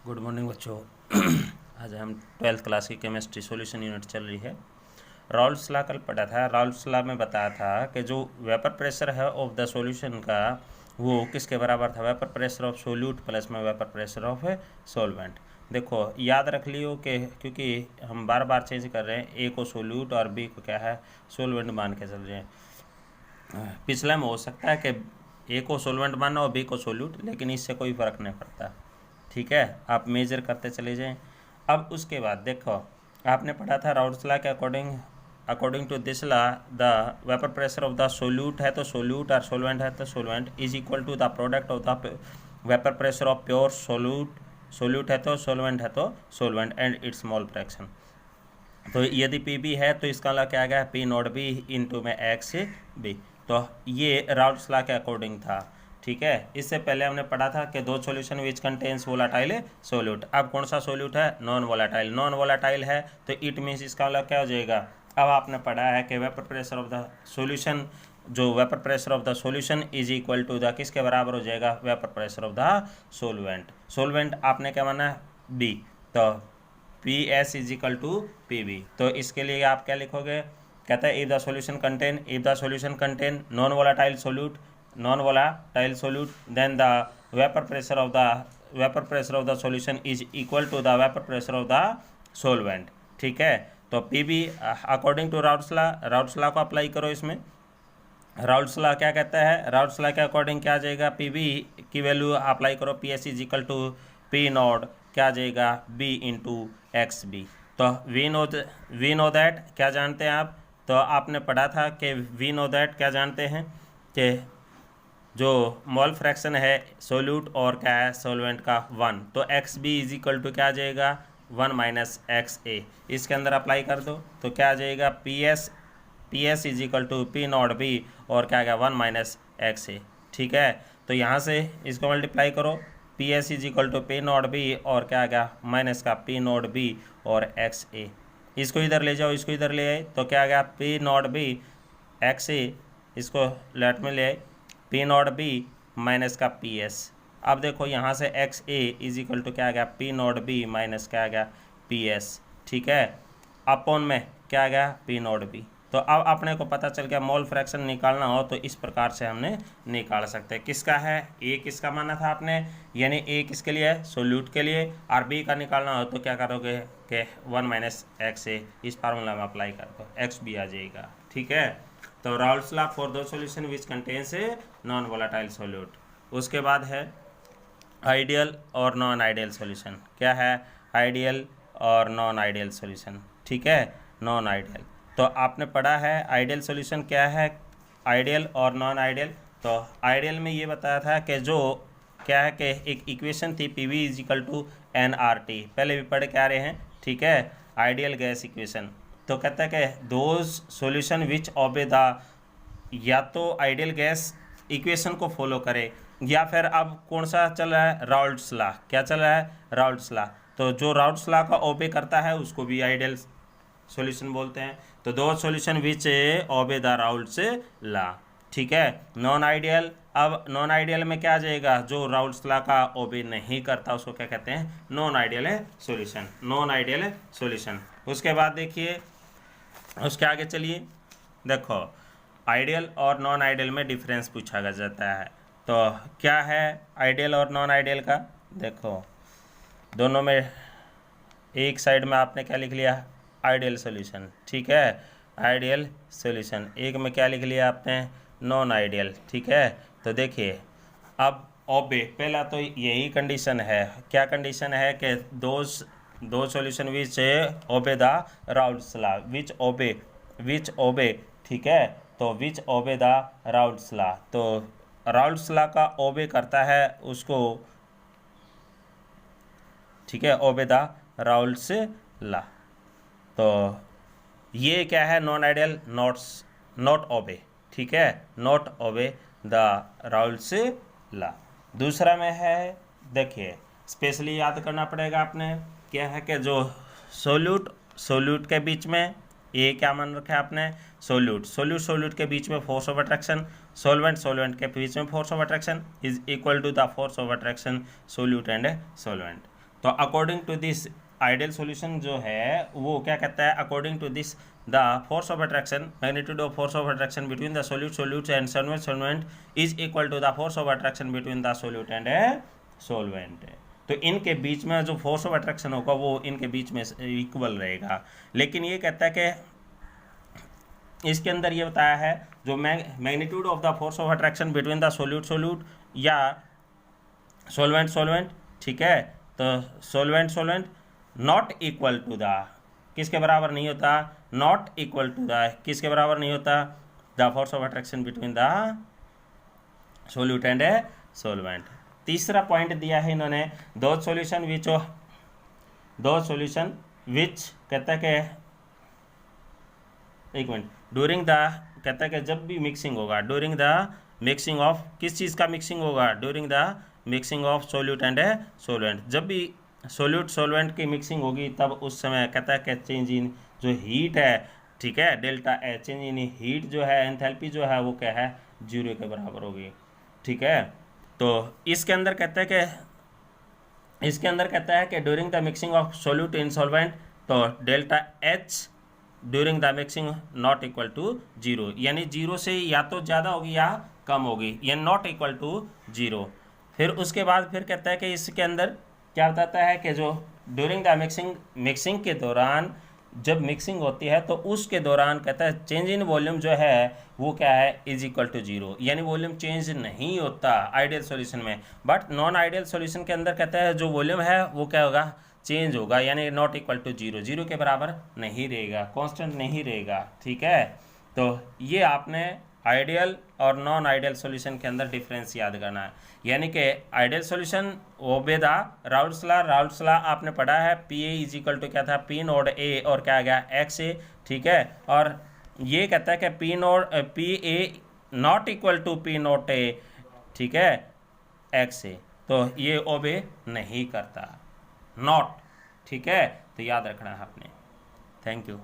Good morning बच्चों। आज हम 12th क्लास की केमिस्ट्री सॉल्यूशन यूनिट चल रही है। राउल्ट्स लॉ कल पढ़ा था। राउल्ट्स लॉ में बताया था कि जो वेपर प्रेशर है ऑफ द सॉल्यूशन का वो किसके बराबर था, vapour pressure of solute plus में वेपर प्रेशर ऑफ सॉल्वेंट। देखो याद रख लियो कि क्योंकि हम बार बार चेंज कर रहे हैं, ए को सोल्यूट और बी को क्या है सॉल्वेंट मान के चल रहे हैं। पिछले में हो सकता है कि ए को सॉल्वेंट माना और बी को सोल्यूट, लेकिन इससे कोई फ़र्क नहीं पड़ता। ठीक है, आप मेजर करते चले जाएं। अब उसके बाद देखो आपने पढ़ा था राउल्ट्स लॉ के according to this law the vapour pressure of the solute है तो सोल्यूट और सोलवेंट है तो solvent is equal to the product of the vapour pressure of pure solute है तो solvent and its mole fraction. तो यदि पी बी है तो इसका लॉ क्या आ गया, पी नॉट बी इंटू में एक्स बी। तो ये राउल्ट्स लॉ के अकॉर्डिंग था। ठीक है, इससे पहले हमने पढ़ा था कि दो solution which contains volatile solute. अब कौन सा सोल्यूट है, नॉन वोलाटाइल है तो इट मीन्स इसका मतलब क्या हो जाएगा। अब आपने पढ़ा है कि vapour pressure of the solution, जो vapour pressure of the solution is equal to the किसके बराबर हो जाएगा, vapour pressure of the solvent आपने क्या माना बी, तो P S is equal to P B. तो इसके लिए आप क्या लिखोगे, कहता है if the solution contain non volatile solute, then the vapor pressure of the solution is equal to the vapor pressure of the solvent। ठीक है, तो Pb according to Raoult's law को अप्लाई करो। इसमें राउल्ट्स लॉ क्या कहता है, Raoult's law के अकॉर्डिंग क्या आ जाएगा, Pb की वैल्यू अप्लाई करो, Ps is equal to p naught क्या आ जाएगा, b इंटू एक्स बी। तो वी नो दैट क्या जानते हैं आप, तो आपने पढ़ा था कि वी नो दैट क्या जानते हैं कि जो मोल फ्रैक्शन है सोल्यूट और क्या है सोलवेंट का 1, तो x b is equal to क्या आ जाएगा 1 माइनस एक्स ए। इसके अंदर अप्लाई कर दो तो क्या आ जाएगा, p S is equal to p naught b और क्या आ गया 1 माइनस एक्स ए। ठीक है, तो यहाँ से इसको मल्टीप्लाई करो, p S is equal to p naught b और क्या आ गया माइनस का पी नॉट बी और एक्स ए। इसको इधर ले जाओ, इसको इधर ले आए तो क्या आ गया p naught b x a, इसको लेफ्ट में ले आए पी नॉट बी माइनस का पी एस। अब देखो यहाँ से x a is equal to क्या आ गया पी नॉट बी माइनस क्या आ गया पी एस। ठीक है, अपॉन में क्या आ गया पी नॉट बी। तो अब अपने को पता चल गया मोल फ्रैक्शन निकालना हो तो इस प्रकार से हमने निकाल सकते हैं। किसका है, ए किसका माना था आपने, यानी ए किसके लिए है सोल्यूट के लिए, और बी का निकालना हो तो क्या करोगे कि 1 माइनस एक्स ए, इस फार्मूला में अप्लाई कर दो, एक्स बी आ जाएगा। ठीक है, तो Raoult's law for the solution which contains a non volatile solute. उसके बाद है आइडियल और नॉन आइडियल सॉल्यूशन। क्या है, आइडियल और नॉन आइडियल सॉल्यूशन। ठीक है, नॉन आइडियल तो आपने पढ़ा है आइडियल सॉल्यूशन क्या है, आइडियल और नॉन आइडियल। तो आइडियल में ये बताया था कि जो क्या है कि एक इक्वेशन थी p v is equal to n r t, पहले भी पढ़ के आ रहे हैं। ठीक है, आइडियल गैस इक्वेशन। तो कहता है कि those solution which obey the, या तो आइडियल गैस इक्वेशन को फॉलो करे या फिर अब कौन सा चल रहा है राउल्ट्स लॉ, क्या चल रहा है राउल्ट्स लॉ। तो जो राउल्ट्स लॉ का ओबे करता है उसको भी आइडियल सॉल्यूशन बोलते हैं। तो दो सॉल्यूशन विच ओबे द राउल्ट्स लॉ। ठीक है, नॉन आइडियल, अब नॉन आइडियल में क्या आ जाएगा, जो राउल्ट्स लॉ का ओबे नहीं करता उसको क्या कहते हैं, नॉन आइडियल सॉल्यूशन। उसके बाद देखिए उसके आगे चलिए, देखो आइडियल और नॉन आइडियल में डिफरेंस पूछा जाता है। तो क्या है आइडियल और नॉन आइडियल का, देखो दोनों में एक साइड में आपने क्या लिख लिया आइडियल सॉल्यूशन। ठीक है, आइडियल सॉल्यूशन, एक में क्या लिख लिया आपने नॉन आइडियल। ठीक है, तो देखिए अब ओबे, पहला तो यही कंडीशन है, क्या कंडीशन है कि दो सॉल्यूशन विच ओबे द राउल्ट्स लॉ, विच ओबे। ठीक है, तो विच ओबे द राउल्ट्स लॉ, तो राउल्ट्स लॉ का ओबे करता है उसको, ठीक है, ओबे द राउल्ट्स लॉ। तो ये क्या है नॉन आइडियल, नॉट ओबे। ठीक है, not obey the Raoult's law. दूसरा में है, देखिए स्पेशली याद करना पड़ेगा आपने, क्या है कि जो सोल्यूट के बीच में ये क्या मान रखा है आपने, सोल्यूट के बीच में फोर्स ऑफ अट्रैक्शन, सोलवेंट के बीच में force of attraction is equal to the force of attraction solute and solvent. तो according to this ideal solution जो है वो क्या कहता है, according to this the force of attraction, magnitude of force of attraction between the solute and solvent is equal to the force of attraction between the solute and solvent. तो इनके बीच में जो फोर्स ऑफ अट्रैक्शन होगा वो इनके बीच में equal रहेगा। लेकिन ये कहता है कि इसके अंदर ये बताया है जो magnitude of the force of attraction between the solute या सोल्वेंट, ठीक है, तो solvent not equal to the, किसके बराबर नहीं होता, नॉट इक्वल टू द, किसके बराबर नहीं होता, the force of attraction between the solute and सोल्वेंट। तीसरा पॉइंट दिया है इन्होंने, दो सॉल्यूशन विच कहता है कि एक मिनट, ड्यूरिंग द, कहता है कि जब भी मिक्सिंग होगा, ड्यूरिंग द मिक्सिंग ऑफ, किस चीज़ का मिक्सिंग होगा, during the mixing of solute and सोल्वेंट, जब भी सोल्यूट सोल्वेंट की मिक्सिंग होगी तब उस समय कहता है कि चेंज इन जो हीट है, ठीक है, delta H, change in heat जो है, एंथैल्पी जो है वो क्या है, 0 के बराबर होगी, ठीक है। तो इसके अंदर कहता है कि during the mixing of solute in solvent, तो delta H during the mixing not equal to 0, यानी 0 से या तो ज़्यादा होगी या कम होगी, यानी नॉट इक्वल टू 0। फिर उसके बाद फिर कहता है कि इसके अंदर क्या बताता है कि जो ड्यूरिंग द मिक्सिंग के दौरान जब मिक्सिंग होती है तो उसके दौरान कहता है चेंज इन वॉल्यूम जो है वो क्या है, इज इक्वल टू 0, यानी वॉल्यूम चेंज नहीं होता आइडियल सॉल्यूशन में। बट नॉन आइडियल सॉल्यूशन के अंदर कहता है जो वॉल्यूम है वो क्या होगा, चेंज होगा, यानी नॉट इक्वल टू 0, 0 के बराबर नहीं रहेगा, कांस्टेंट नहीं रहेगा, ठीक है। तो ये आपने आइडियल और नॉन आइडियल सॉल्यूशन के अंदर डिफरेंस याद करना है, यानी कि ideal solution obey the Raoult's law आपने पढ़ा है, p a is equal to क्या था, पी नोड ए और क्या आ गया, एक्स ए, ठीक है। और ये कहता है कि P A not equal to P not A, ठीक है, एक्स ए, तो ये ओबे नहीं करता, नॉट, ठीक है, तो याद रखना है आपने। Thank you.